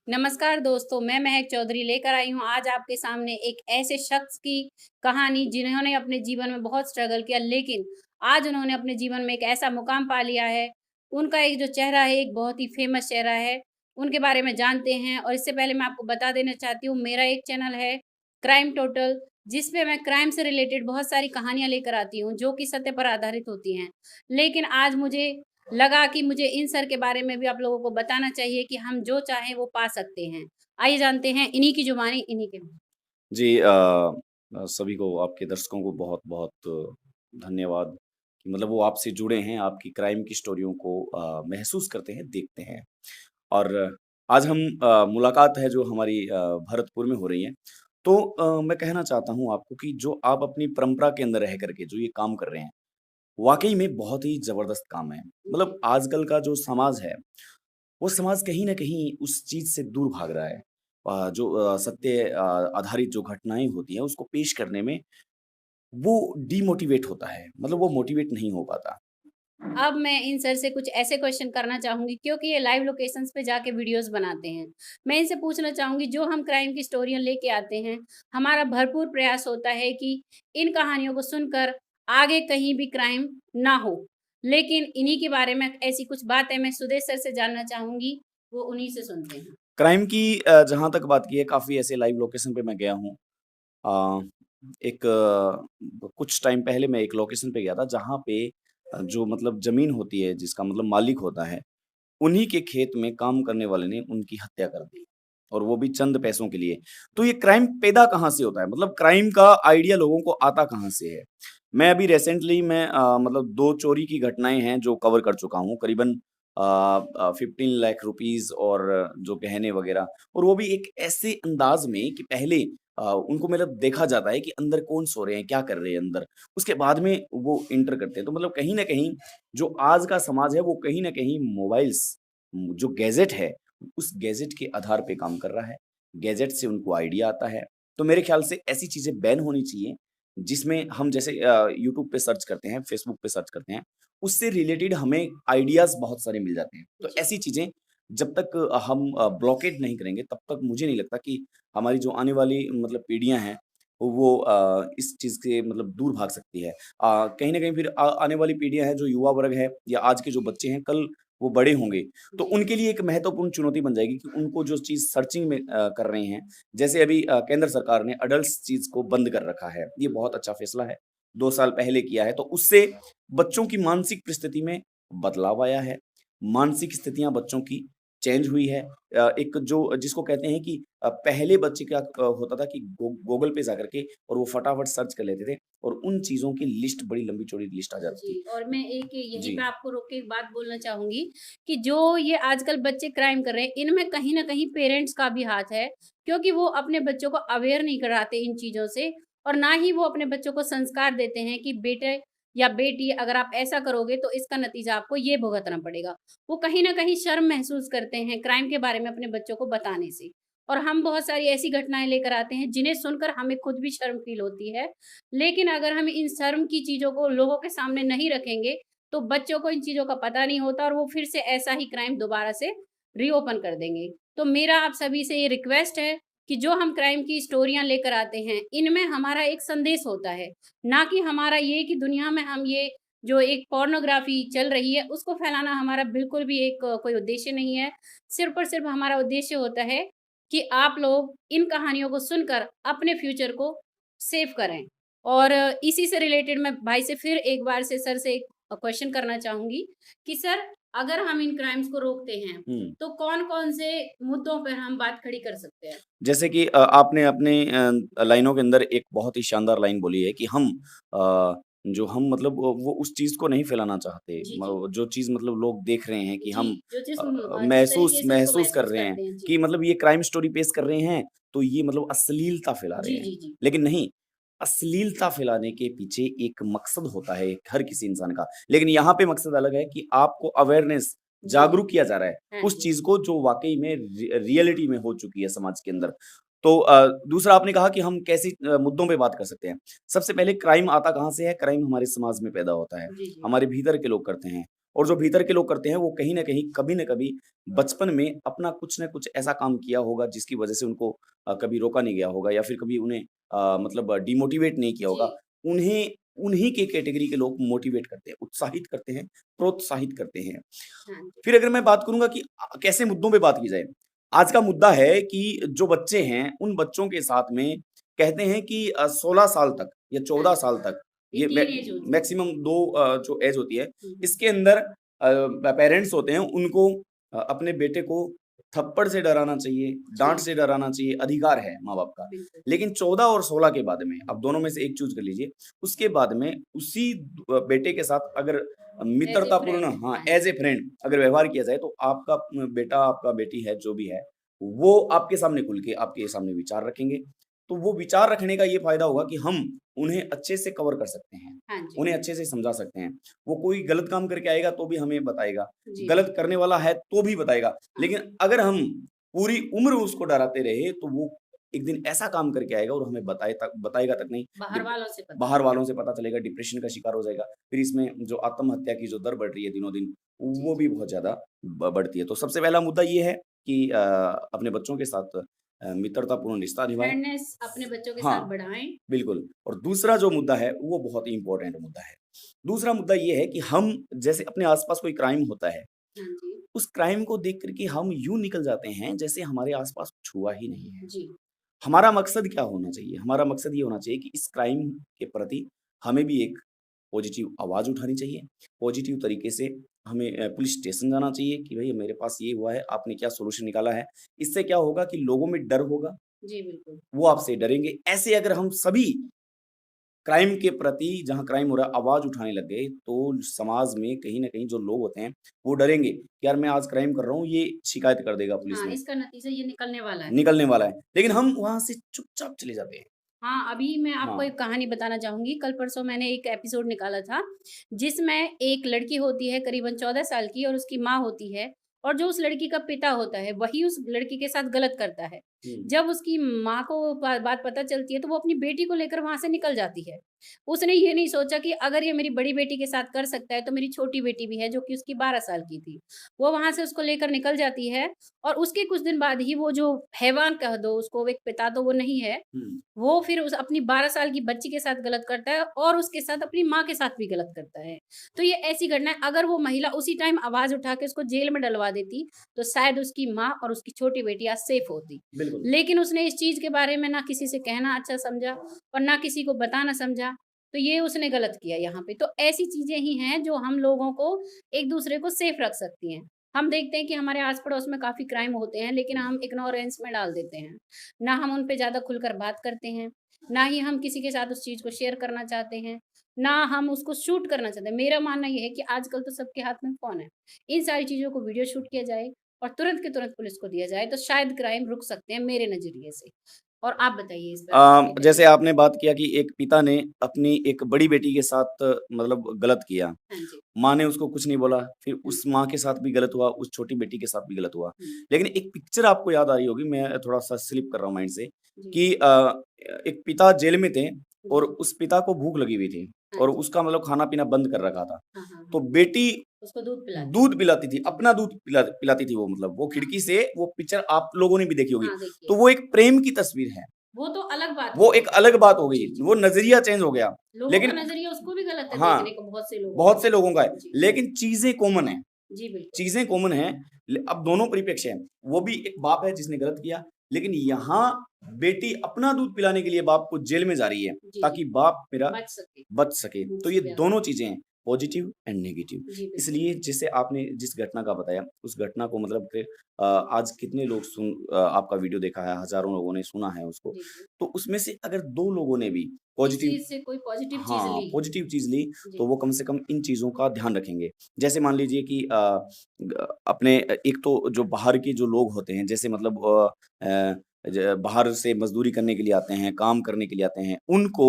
नमस्कार दोस्तों, मैं महक चौधरी लेकर आई हूँ आज आपके सामने एक ऐसे शख्स की कहानी जिन्होंने अपने जीवन में बहुत स्ट्रगल किया, लेकिन आज उन्होंने अपने जीवन में एक ऐसा मुकाम पा लिया है। उनका एक जो चेहरा है, एक बहुत ही फेमस चेहरा है। उनके बारे में जानते हैं और इससे पहले मैं आपको बता देना चाहती हूँ, मेरा एक चैनल है क्राइम टोटल, जिसपे मैं क्राइम से रिलेटेड बहुत सारी कहानियाँ लेकर आती हूँ, जो कि सत्य पर आधारित होती हैं। लेकिन आज मुझे लगा कि मुझे इन सर के बारे में भी आप लोगों को बताना चाहिए कि हम जो चाहें वो पा सकते हैं। आइए जानते हैं इन्हीं की जुबानी इन्हीं के मुँह। जी सभी को आपके दर्शकों को बहुत-बहुत धन्यवाद कि मतलब वो आपसे जुड़े हैं, आपकी क्राइम की स्टोरियों को महसूस करते हैं, देखते हैं। और आज हम मुलाकात है जो हमारी भरतपुर में हो रही है। तो मैं कहना चाहता हूँ आपको कि जो आप अपनी परंपरा के अंदर रह कर के जो ये काम कर रहे हैं, वाक़ई में बहुत ही ज़बरदस्त काम है। मतलब आजकल का जो समाज है वो समाज कहीं न कहीं उस चीज़ से दूर भाग रहा है। जो सत्य आधारित जो घटनाएँ होती हैं, उसको पेश करने में वो डिमोटिवेट होता है, मतलब वो मोटिवेट नहीं हो पाता। अब मैं इन सर से कुछ ऐसे क्वेश्चन करना चाहूँगी क्योंकि ये लाइव लोकेशंस पे जाके वीडियोज़ बनाते हैं। मैं इनसे पूछना चाहूँगी जो हम क्राइम की स्टोरियाँ लेके आते हैं, हमारा भरपूर प्रयास होता है कि इन कहानियों को सुनकर आगे कहीं भी क्राइम ना हो। लेकिन इन्हीं के बारे में ऐसी कुछ बातें मैं सुदेश सर से जानना चाहूँगी, वो उन्हीं से सुनते हैं। क्राइम की जहाँ तक बात की है, काफ़ी ऐसे लाइव लोकेशन पे मैं गया हूँ। अ, एक कुछ टाइम पहले मैं एक लोकेशन पे गया था, जहाँ पे जो मतलब ज़मीन होती है, जिसका मतलब मालिक होता है, उन्हीं के खेत में काम करने वाले ने उनकी हत्या कर दी और वो भी चंद पैसों के लिए। तो ये क्राइम पैदा कहाँ से होता है? मतलब क्राइम का आइडिया लोगों को आता कहाँ से है? मैं अभी रिसेंटली मैं मतलब 2 चोरी की घटनाएँ हैं जो कवर कर चुका हूँ, करीबन 15 लाख रुपीज़ और जो गहने वग़ैरह और वो भी एक ऐसे अंदाज़ में कि पहले उनको मतलब देखा जाता है कि अंदर कौन सो रहे हैं, क्या कर रहे हैं अंदर, उसके बाद में वो एंटर करते हैं। तो मतलब कहीं न कहीं जो आज का समाज है वो कहीं न कहीं मोबाइल्स जो गैजेट है, उस गैजेट के आधार पे काम कर रहा है। गैजेट से उनको आइडिया आता है। तो मेरे ख़्याल से ऐसी चीज़ें बैन होनी चाहिए, जिसमें हम जैसे यूट्यूब पे सर्च करते हैं, फ़ेसबुक पे सर्च करते हैं, उससे रिलेटेड हमें आइडियाज़ बहुत सारे मिल जाते हैं। तो जी। ऐसी चीज़ें जब तक हम ब्लॉकेट नहीं करेंगे, तब तक मुझे नहीं लगता कि हमारी जो आने वाली मतलब पीढ़ियाँ हैं, वो इस चीज़ से मतलब दूर भाग सकती है। कहीं न कहीं फिर आने वाली पीढ़ियाँ हैं, जो युवा वर्ग है या आज के जो बच्चे हैं, कल वो बड़े होंगे, तो जी। उनके लिए एक महत्वपूर्ण चुनौती बन जाएगी कि उनको जो चीज़ सर्चिंग में कर रहे हैं, जैसे अभी केंद्र सरकार ने अडल्ट्स चीज़ को बंद कर रखा है। ये बहुत अच्छा फैसला है, 2 साल पहले किया है, तो उससे बच्चों की मानसिक परिस्थिति में बदलाव आया है। मानसिक स्थितियाँ बच्चों की चेंज हुई है। एक जो जिसको कहते हैं कि पहले बच्चे क्या होता था कि गूगल पे जाकर के और वो फटाफट सर्च कर लेते थे और उन चीज़ों की लिस्ट बड़ी लंबी-चौड़ी लिस्ट आ जाती थी। जी, और मैं एक यहीं जी। पे आपको रोक के एक बात बोलना चाहूँगी कि जो ये आजकल बच्चे क्राइम कर रहे हैं, इनमें कहीं न कहीं पेरेंट्स का भी हाथ है, क्योंकि वो अपने बच्चों को अवेयर नहीं कराते इन चीज़ों से और ना ही वो अपने बच्चों को संस्कार देते हैं कि बेटे या बेटी अगर आप ऐसा करोगे तो इसका नतीजा आपको ये भुगतना पड़ेगा। वो कहीं न कहीं शर्म महसूस करते हैं क्राइम के बारे में अपने बच्चों को बताने से और हम बहुत सारी ऐसी घटनाएँ लेकर आते हैं, जिन्हें सुनकर हमें खुद भी शर्म फ़ील होती है। लेकिन अगर हम इन शर्म की चीज़ों को लोगों के सामने नहीं रखेंगे, तो बच्चों को इन चीज़ों का पता नहीं होता और वो फिर से ऐसा ही क्राइम दोबारा से रीओपन कर देंगे। तो मेरा आप सभी से ये रिक्वेस्ट है कि जो हम क्राइम की स्टोरियाँ लेकर आते हैं, इनमें हमारा एक संदेश होता है, ना कि हमारा ये कि दुनिया में हम ये जो एक पोर्नोग्राफ़ी चल रही है, उसको फैलाना हमारा बिल्कुल भी एक कोई उद्देश्य नहीं है। सिर्फ़ और सिर्फ़ हमारा उद्देश्य होता है कि आप लोग इन कहानियों को सुनकर अपने फ्यूचर को सेव करें। और इसी से रिलेटेड मैं भाई से फिर एक बार से सर से एक क्वेश्चन करना चाहूँगी कि सर अगर हम इन क्राइम्स को रोकते हैं, हुँ। तो कौन-कौन से मुद्दों पर हम बात खड़ी कर सकते हैं? जैसे कि आपने अपने लाइनों के अंदर एक बहुत ही शानदार लाइन बोली है कि जो हम मतलब वो उस चीज़ को नहीं फैलाना चाहते। जी, जी। जो चीज़ मतलब लोग देख रहे हैं कि जी, हम जो जिस महसूस तरीके से उसको महसूस कर महसूस रहे हैं करते हैं। जी। कि मतलब ये क्राइम स्टोरी पेश कर रहे हैं, तो ये मतलब अश्लीलता फैला रहे जी, हैं। जी, जी। लेकिन नहीं, अश्लीलता फैलाने के पीछे एक मकसद होता है हर किसी इंसान का। लेकिन यहाँ पे मकसद अलग है कि आपको अवेयरनेस जी। जागरूक किया जा रहा है, हाँ उस जी। चीज़ को जो वाक़ई में रियलिटी में हो चुकी है समाज के अंदर। तो दूसरा आपने कहा कि हम कैसी मुद्दों पे बात कर सकते हैं। सबसे पहले क्राइम आता कहाँ से है? क्राइम हमारे समाज में पैदा होता है। जी, जी। हमारे भीतर के लोग करते हैं और जो भीतर के लोग करते हैं वो कहीं न कहीं, कभी न कभी बचपन में अपना कुछ न कुछ ऐसा काम किया होगा जिसकी वजह से उनको कभी रोका नहीं गया होगा या फिर कभी उन्हें मतलब डिमोटिवेट नहीं किया होगा। जी, उन्हें उन्हीं के कैटेगरी के लोग मोटिवेट करते हैं, उत्साहित करते हैं, प्रोत्साहित करते हैं। हाँ जी, फिर अगर मैं बात करूँगा कि कैसे मुद्दों पे बात की जाए। आज का मुद्दा है कि जो बच्चे हैं, उन बच्चों के साथ में कहते हैं कि 16 साल तक या हाँ 14 जी। साल तक ये ये टीनेज होती है। मैक्सिमम 2 जो एज होती है, हुँ, हुँ। इसके अंदर पेरेंट्स होते हैं उनको अपने बेटे को थप्पड़ से डराना चाहिए, डाँट जी, से डराना चाहिए, अधिकार है माँ-बाप का। बिल्कुल। लेकिन 14 और 16 के बाद में, अब दोनों में से एक चूज़ कर लीजिए, उसके बाद में उसी बेटे के साथ अगर एज़ ए मित्रतापूर्ण फ्रेंड हाँ, हाँ एज़ जी, ए फ्रेंड अगर व्यवहार किया जाए तो आपका बेटा, आपका बेटी है, जो भी है, वो आपके सामने खुल के आपके सामने विचार रखेंगे। तो वो विचार रखने का ये फ़ायदा होगा कि हम उन्हें अच्छे से कवर कर सकते हैं, हाँ जी, उन्हें अच्छे से समझा सकते हैं। वो कोई गलत काम करके आएगा तो भी हमें बताएगा, जी, गलत करने वाला है तो भी बताएगा। हाँ, लेकिन अगर हम पूरी उम्र उसको डराते रहे तो वो एक दिन ऐसा काम करके आएगा और हमें बताएगा तक नहीं, बाहर डिप वालों से पता बाहर चलेगा। वालों से पता चलेगा, डिप्रेशन का शिकार हो जाएगा। फिर इसमें जो आत्महत्या की जो दर बढ़ रही है दिनों-दिन, जी, वो भी जी। बहुत ज़्यादा बढ़ती है। तो सबसे पहला मुद्दा ये है कि अपने बच्चों के साथ मित्रतापूर्ण रिश्ता निभाएँ। फ्रेंडनेस अपने बच्चों के साथ हाँ, बढ़ाएँ। बिल्कुल। और दूसरा जो मुद्दा है, वो बहुत ही इम्पोर्टेंट मुद्दा है। दूसरा मुद्दा ये है कि हम जैसे अपने आस-पास कोई क्राइम होता है, हाँ जी, उस क्राइम को देख कर के हम यूँ निकल जाते हैं जैसे हमारे आस-पास कुछ हुआ ही नहीं है। जी, हमारा मकसद क्या होना चाहिए? हमारा मकसद ये होना चाहिए कि इस क्राइम के प्रति हमें भी एक पॉजिटिव आवाज़ उठानी चाहिए। पॉजिटिव तरीके से हमें पुलिस स्टेशन जाना चाहिए कि भई मेरे पास ये हुआ है, आपने क्या सॉल्यूशन निकाला है? इससे क्या होगा कि लोगों में डर होगा, जी, बिल्कुल। वो आपसे डरेंगे। ऐसे अगर हम सभी क्राइम के प्रति जहाँ क्राइम हो रहा है आवाज़ उठाने लग गए, तो समाज में कहीं न कहीं जो लोग होते हैं, वो डरेंगे कि यार मैं आज क्राइम कर रहा हूँ, ये शिकायत कर देगा पुलिस हाँ, में, इसका नतीजा ये निकलने वाला है। निकलने वाला है। लेकिन हम वहाँ से चुपचाप चले जाते हैं। हाँ, अभी मैं आपको हाँ। एक कहानी बताना चाहूँगी। कल-परसों मैंने एक एपिसोड निकाला था, जिसमें एक लड़की होती है करीबन 14 साल की और उसकी माँ होती है और जो उस लड़की का पिता होता है, वही उस लड़की के साथ गलत करता है। हुँ। जब उसकी माँ को बात पता चलती है, तो वो अपनी बेटी को लेकर वहाँ से निकल जाती है। उसने ये नहीं सोचा कि अगर ये मेरी बड़ी बेटी के साथ कर सकता है, तो मेरी छोटी बेटी भी है, जो कि उसकी 12 साल की थी। वो वहाँ से उसको लेकर निकल जाती है और उसके कुछ दिन बाद ही वो जो हैवान कह दो उसको, एक पिता तो वो नहीं है, हुँ। वो फिर उस अपनी 12 साल की बच्ची के साथ गलत करता है और उसके साथ अपनी माँ के साथ भी गलत करता है। तो ये ऐसी घटना है, अगर वो महिला उसी टाइम आवाज़ उठा के उसको जेल में डलवा देती, तो शायद उसकी माँ और उसकी छोटी बेटी आज सेफ होती। बिल्कुल। लेकिन उसने इस चीज़ के बारे में ना किसी से कहना अच्छा समझा और ना किसी को बताना समझा, तो ये उसने गलत किया यहाँ पे। तो ऐसी चीज़ें ही हैं जो हम लोगों को एक-दूसरे को सेफ रख सकती हैं। हम देखते हैं कि हमारे आस-पड़ोस में काफ़ी क्राइम होते हैं, लेकिन हम इग्नोरेंस में डाल देते हैं। ना हम उन पे ज़्यादा खुलकर बात करते हैं, ना ही हम किसी के साथ उस चीज़ को शेयर करना चाहते हैं, ना हम उसको शूट करना चाहते हैं। मेरा मानना ये है कि आजकल तो सबके हाथ में फ़ोन है। इन सारी चीज़ों को वीडियो शूट किया जाए और तुरंत के तुरंत पुलिस को दिया जाए, तो शायद क्राइम रुक सकते हैं मेरे नज़रिए से। और आप बताइए इस पर आपका क्या कहना जैसे है? आपने बात किया कि एक पिता ने अपनी एक बड़ी बेटी के साथ मतलब गलत किया। हाँ जी, माँ ने उसको कुछ नहीं बोला, फिर हाँ उस जी। माँ के साथ भी गलत हुआ, उस छोटी बेटी के साथ भी गलत हुआ। हुँ, लेकिन एक पिक्चर आपको याद आ रही होगी, मैं थोड़ा-सा स्लिप कर रहा हूँ माइंड से जी, कि एक पिता जेल में थे और जी। उस पिता को भूख लगी हुई थी हाँ और जी। उसका मतलब खाना-पीना बंद कर रखा था। हाँ, हाँ, तो हाँ। बेटी उसको दूध पिलाती दूध थी। पिलाती थी, जी, अपना दूध पिलाती थी वो, मतलब वो हाँ, खिड़की से वो पिक्चर आप लोगों ने भी देखी होगी। हाँ, देखिए। तो वो एक प्रेम की तस्वीर है। वो तो अलग बात हो वो गई। एक अलग बात हो गई, जी, जी। वो नज़रिया चेंज हो गया। लोगों का लेकिन नज़रिया उसको भी गलत है हाँ, देखने को, बहुत से लोगों बहुत का। से लोगों का है, जी, लेकिन चीज़ें कॉमन हैं, जी, बिल्कुल। चीज़ें कॉमन हैं। अब दोनों परिप्रेक्ष्य हैं। वो भी एक बाप है जिसने गलत किया, लेकिन यहाँ बेटी अपना दूध पिलाने के लिए बाप को जेल में जा रही है, जी, जी, ताकि बाप मेरा बच सके बच सके। भूख तो से ये प्यास दोनों से। चीज़ें हैं, पॉज़िटिव एंड नेगेटिव। जी, बिल्कुल। इसलिए जैसे आपने जिस घटना का बताया, उस घटना को मतलब कि आज कितने लोग आपका वीडियो देखा है, हज़ारों लोगों ने सुना है उसको। जी, जी। तो उसमें से अगर 2 लोगों ने भी इस पॉज़िटिव चीज़ से कोई पॉज़िटिव चीज़ हाँ, ली। पॉज़िटिव चीज़ ली, तो जी, वो कम से कम इन चीज़ों का ध्यान रखेंगे। जैसे मान लीजिए कि अपने एक तो जो बाहर के जो लोग होते हैं, जैसे मतलब बाहर से मज़दूरी करने के लिए आते हैं, काम करने के लिए आते हैं, उनको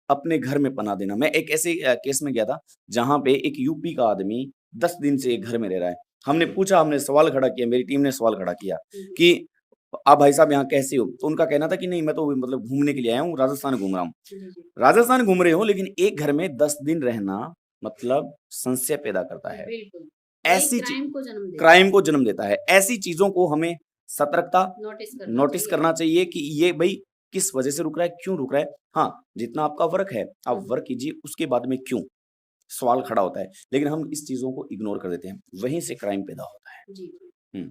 अपने घर में पनाह देना। मैं एक ऐसे केस में गया था, जहाँ पे एक यूपी का आदमी 10 दिन से एक घर में रह रहा है। हमने जी। पूछा, हमने सवाल खड़ा किया, मेरी टीम ने सवाल खड़ा किया हुँ, हुँ। कि आप भाई साहब यहाँ कैसे हो? तो उनका कहना था कि नहीं, मैं तो मतलब घूमने के लिए आया हूँ, राजस्थान घूम रहा हूँ। जी, जी। राजस्थान घूम रहे हो, लेकिन एक घर में 10 दिन रहना मतलब संशय पैदा करता है। बिल्कुल। वही ऐसी क्राइम को जन्म देता है। क्राइम को जन्म देता है। ऐसी चीज़ों को हमें सतर्कता नोटिस करना करना चाहिए। चाहिए कि ये भई किस वजह से रुक रहा है, क्यों रुक रहा है? हाँ, जितना आपका वर्क है, आप हुँ, वर्क कीजिए, उसके बाद में क्यों? सवाल खड़ा होता है। लेकिन हम इस चीज़ों को इग्नोर कर देते हैं, वहीं से क्राइम पैदा होता है। जी। हुँ,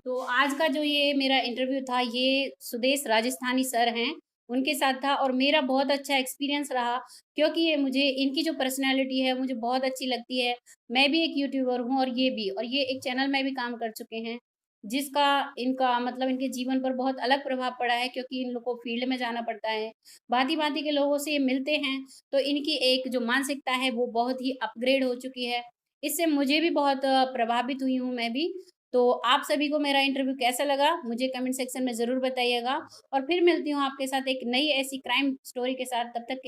तो आज का जो ये मेरा इंटरव्यू था, ये सुदेश राजस्थानी सर हैं, उनके साथ था और मेरा बहुत अच्छा एक्सपीरियंस रहा क्योंकि ये मुझे इनकी जो पर्सनैलिटी है, मुझे बहुत अच्छी लगती है। मैं भी एक यूट्यूबर हूँ और ये भी और ये एक चैनल में भी काम कर चुके हैं, जिसका इनका मतलब इनके जीवन पर बहुत अलग प्रभाव पड़ा है क्योंकि इन लोग को फील्ड में जाना पड़ता है। भाँति-भाँति के लोगों से ये मिलते हैं, तो इनकी एक जो मानसिकता है, वो बहुत ही अपग्रेड हो चुकी है। इससे मुझे भी बहुत प्रभावित हुई हूँ मैं भी। तो आप सभी को मेरा इंटरव्यू कैसा लगा मुझे कमेंट सेक्शन में ज़रूर बताइएगा और फिर मिलती हूँ आपके साथ एक नई ऐसी क्राइम स्टोरी के साथ तब तक के